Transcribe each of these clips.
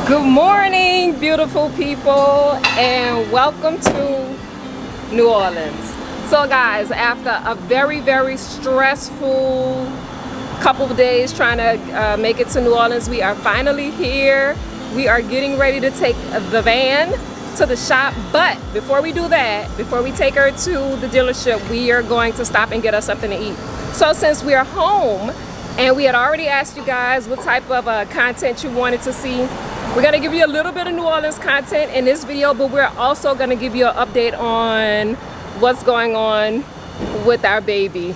Good morning, beautiful people, and welcome to New Orleans. So guys, after a very stressful couple of days trying to make it to New Orleans, we are finally here. We are getting ready to take the van to the shop, but before we do that, before we take her to the dealership, we are going to stop and get us something to eat. So since we are home and we had already asked you guys what type of content you wanted to see, we're going to give you a little bit of New Orleans content in this video, but we're also going to give you an update on what's going on with our baby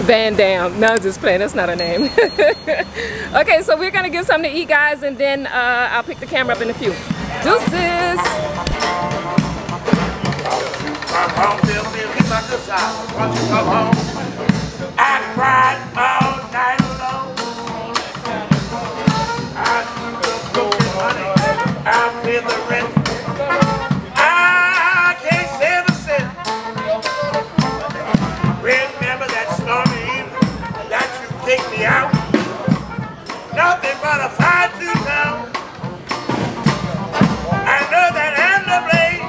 Van Dam. No, just playing, that's not her name. Okay, so we're going to get something to eat, guys, and then I'll pick the camera up in a few. Deuces! I cried all night long. I'll pay the rent. I can't save a cent. Remember that stormy evening that you kicked me out? Nothing but a 5-2 pound. I know that I'm the blame.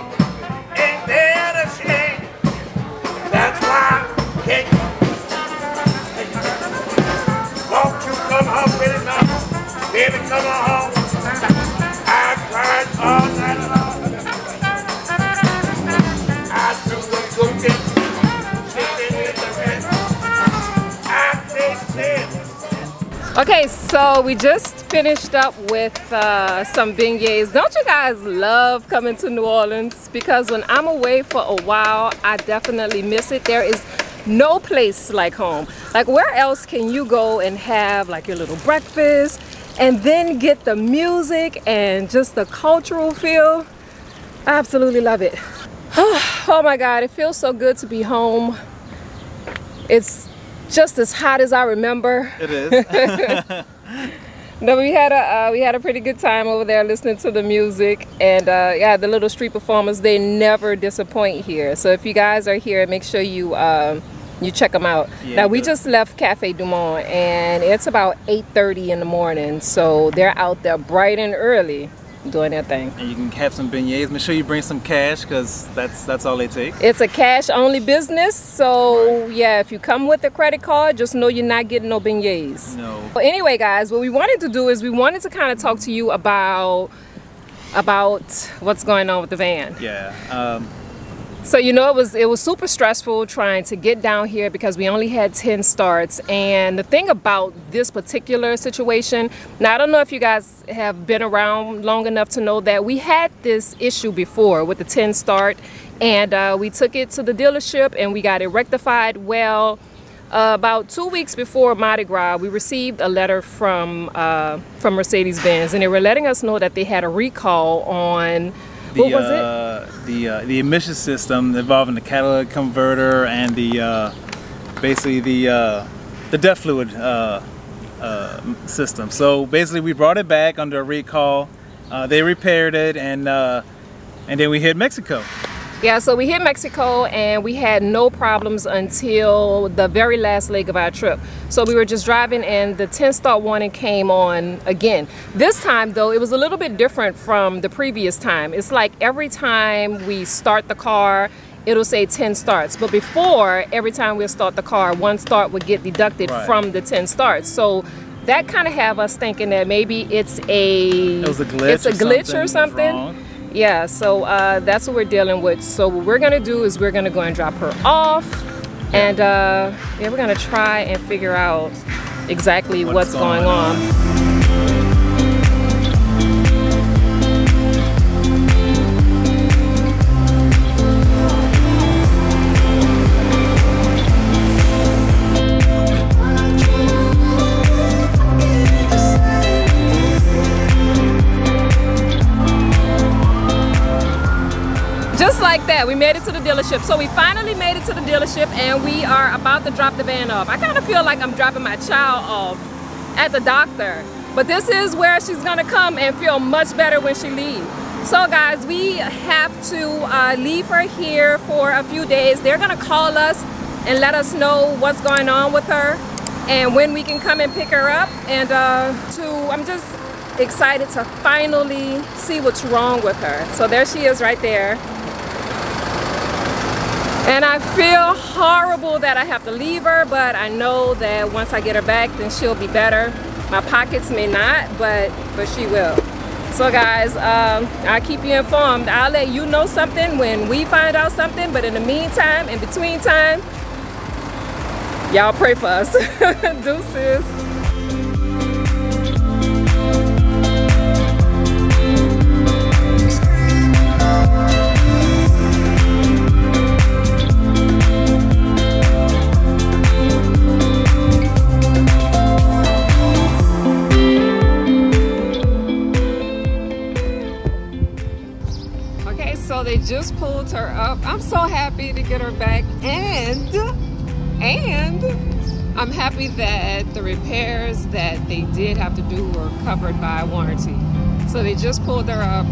Ain't there the shame? That's why I can't. Won't you come home with it now? Baby, come on home. I cried all night long. I threw the cooking, chicken in the rent. I tasted. Okay, so we just finished up with some beignets. Don't you guys love coming to New Orleans? Because when I'm away for a while, I definitely miss it. There is no place like home. Like, where else can you go and have like your little breakfast and then get the music and just the cultural feel? I absolutely love it. Oh my God, it feels so good to be home. It's just as hot as I remember. It is. No, we had a pretty good time over there listening to the music, and yeah, the little street performers, they never disappoint here. So if you guys are here, make sure you check them out. Yeah, now we just left Cafe Du Monde and it's about 8:30 in the morning, so they're out there bright and early doing their thing. And you can have some beignets. Make sure you bring some cash, because that's all they take. It's a cash only business, so yeah, if you come with a credit card, just know you're not getting no beignets. No. But anyway, guys, what we wanted to do is we wanted to kind of talk to you about what's going on with the van. Yeah. So you know, it was super stressful trying to get down here because we only had 10 starts. And the thing about this particular situation, now I don't know if you guys have been around long enough to know that we had this issue before with the 10 start, and we took it to the dealership and we got it rectified. Well, about 2 weeks before Mardi Gras, we received a letter from Mercedes-Benz, and they were letting us know that they had a recall on what was it? The emission system involving the catalytic converter and the basically the DEF fluid system. So basically, we brought it back under a recall. They repaired it, and then we hit Mexico. Yeah, so we hit Mexico and we had no problems until the very last leg of our trip. So we were just driving and the 10 start warning came on again. This time though, it was a little bit different from the previous time. It's like every time we start the car, it'll say 10 starts. But before, every time we start the car, one start would get deducted from the 10 starts. So that kind of have us thinking that maybe it's a glitch or something. Yeah, so that's what we're dealing with. So what we're gonna do is we're gonna go and drop her off, and yeah, we're gonna try and figure out exactly what's going on. Just like that, we made it to the dealership. So we finally made it to the dealership and we are about to drop the van off. I kind of feel like I'm dropping my child off at the doctor, but this is where she's gonna come and feel much better when she leaves. So guys, we have to leave her here for a few days. They're gonna call us and let us know what's going on with her and when we can come and pick her up. And I'm just excited to finally see what's wrong with her. So there she is right there. And I feel horrible that I have to leave her, but I know that once I get her back, then she'll be better. My pockets may not, but she will. So guys, I'll keep you informed. I'll let you know something when we find out something, but in the meantime, in between time, y'all pray for us. Deuces. So they just pulled her up. I'm so happy to get her back, and I'm happy that the repairs that they did have to do were covered by warranty. So they just pulled her up.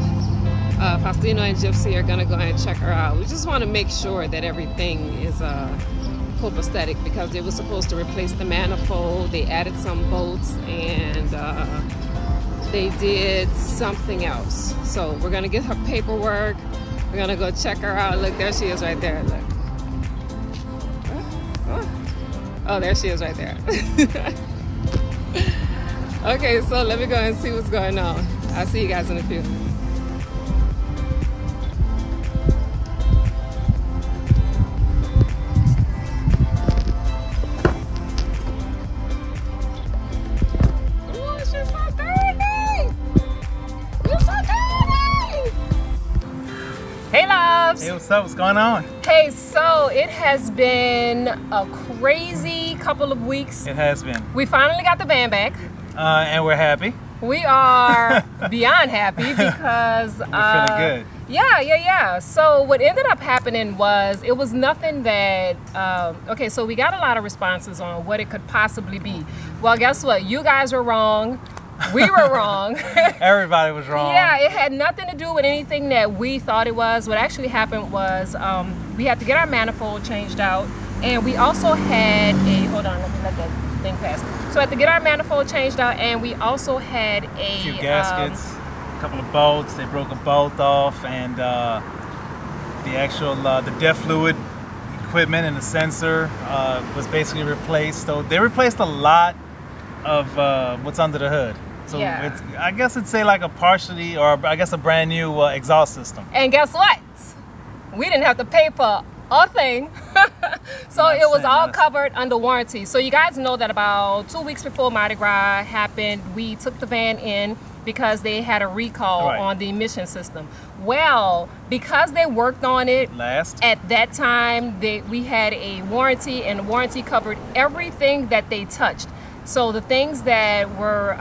Faustino and Gypsy are gonna go ahead and check her out. We just want to make sure that everything is copacetic, because they were supposed to replace the manifold. They added some bolts, and they did something else. So we're gonna get her paperwork. We're gonna go check her out. Look, there she is right there. Look. Oh, there she is right there. Okay, so let me go and see what's going on. I'll see you guys in a few. Oh, she's so dirty! You're so dirty! Hey loves! Hey, what's up? What's going on? Hey, so it has been a crazy couple of weeks. It has been. We finally got the van back. And we're happy. We are beyond happy because we're feeling good. Yeah. So what ended up happening was, it was nothing that okay, so we got a lot of responses on what it could possibly be. Well, guess what? You guys were wrong. We were wrong. Everybody was wrong. Yeah, it had nothing to do with anything that we thought it was. What actually happened was, we had to get our manifold changed out, and we also had a, hold on, let me let that thing pass. So we had to get our manifold changed out, and we also had a few gaskets, a couple of bolts. They broke a bolt off, and the actual the DEF fluid equipment and the sensor was basically replaced. So they replaced a lot of what's under the hood. So yeah. It's, I guess it'd say like a partially, or I guess a brand new exhaust system. And guess what? We didn't have to pay for a thing. So it was all covered under warranty. So you guys know that about 2 weeks before Mardi Gras happened, we took the van in because they had a recall on the emission system. Well, because they worked on it at that time, we had a warranty, and the warranty covered everything that they touched. So the things that were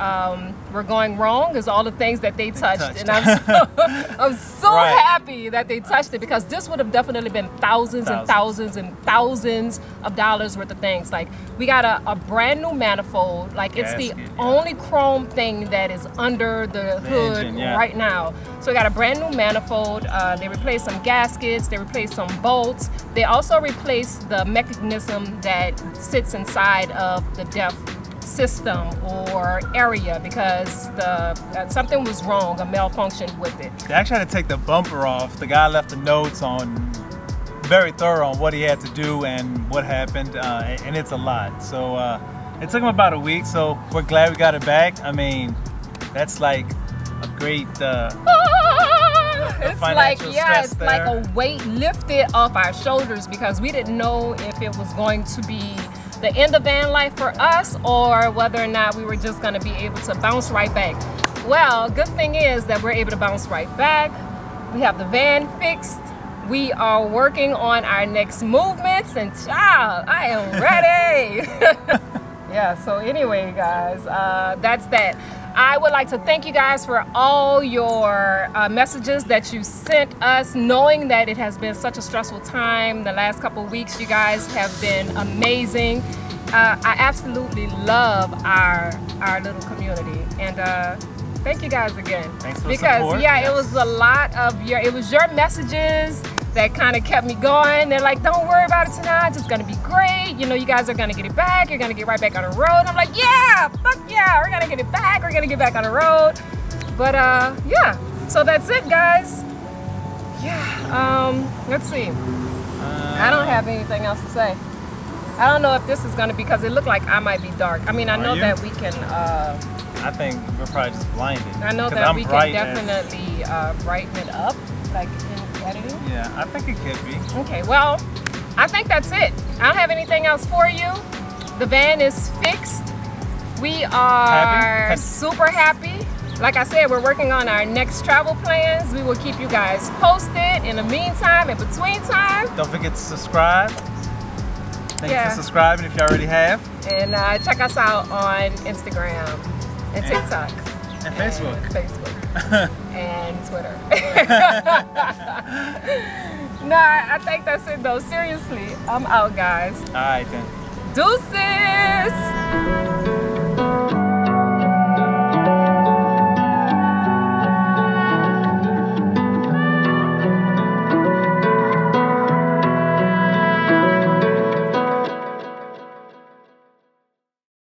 going wrong is all the things that they touched. And I'm so happy that they touched it, because this would have definitely been thousands and thousands and thousands of dollars worth of things. Like, we got a brand new manifold. Like, it's the only chrome thing that is under the hood engine, right now. So we got a brand new manifold. They replaced some gaskets. They replaced some bolts. They also replaced the mechanism that sits inside of the DEF system or area, because something was wrong, a malfunction with it. They actually had to take the bumper off. The guy left the notes very thorough on what he had to do and what happened, and it's a lot. So it took him about a week, so we're glad we got it back. I mean, that's like a great it's like, yeah, it's like a weight lifted off our shoulders, because we didn't know if it was going to be the end of van life for us, or whether or not we were just going to be able to bounce right back. Well, good thing is that we're able to bounce right back. We have the van fixed. We are working on our next movements, and child, I am ready. Yeah, so anyway, guys, that's that. I would like to thank you guys for all your messages that you sent us, knowing that it has been such a stressful time. The last couple of weeks, you guys have been amazing. I absolutely love our little community, and thank you guys again. Thanks for the support. Yeah, it was a lot of your messages that kind of kept me going. They're like, don't worry about it, Tenaj, it's gonna be great. You know, you guys are gonna get it back. You're gonna get right back on the road. I'm like, yeah, fuck yeah, we're gonna get it back. We're gonna get back on the road. But yeah, so that's it, guys. Yeah, let's see. I don't have anything else to say. I don't know if this is gonna be, because it looked like I might be dark. I mean, I know that we can, I think we're probably just blinded. I know that we can definitely brighten it up, like in editing. Yeah, I think it could be. Okay, well, I think that's it. I don't have anything else for you. The van is fixed. We are super happy. Like I said, we're working on our next travel plans. We will keep you guys posted. In the meantime, in between time, don't forget to subscribe. Thank you for subscribing if you already have. And check us out on Instagram and TikTok. And Facebook. And Twitter. No, I think that's it though. Seriously, I'm out, guys. All right then. Deuces!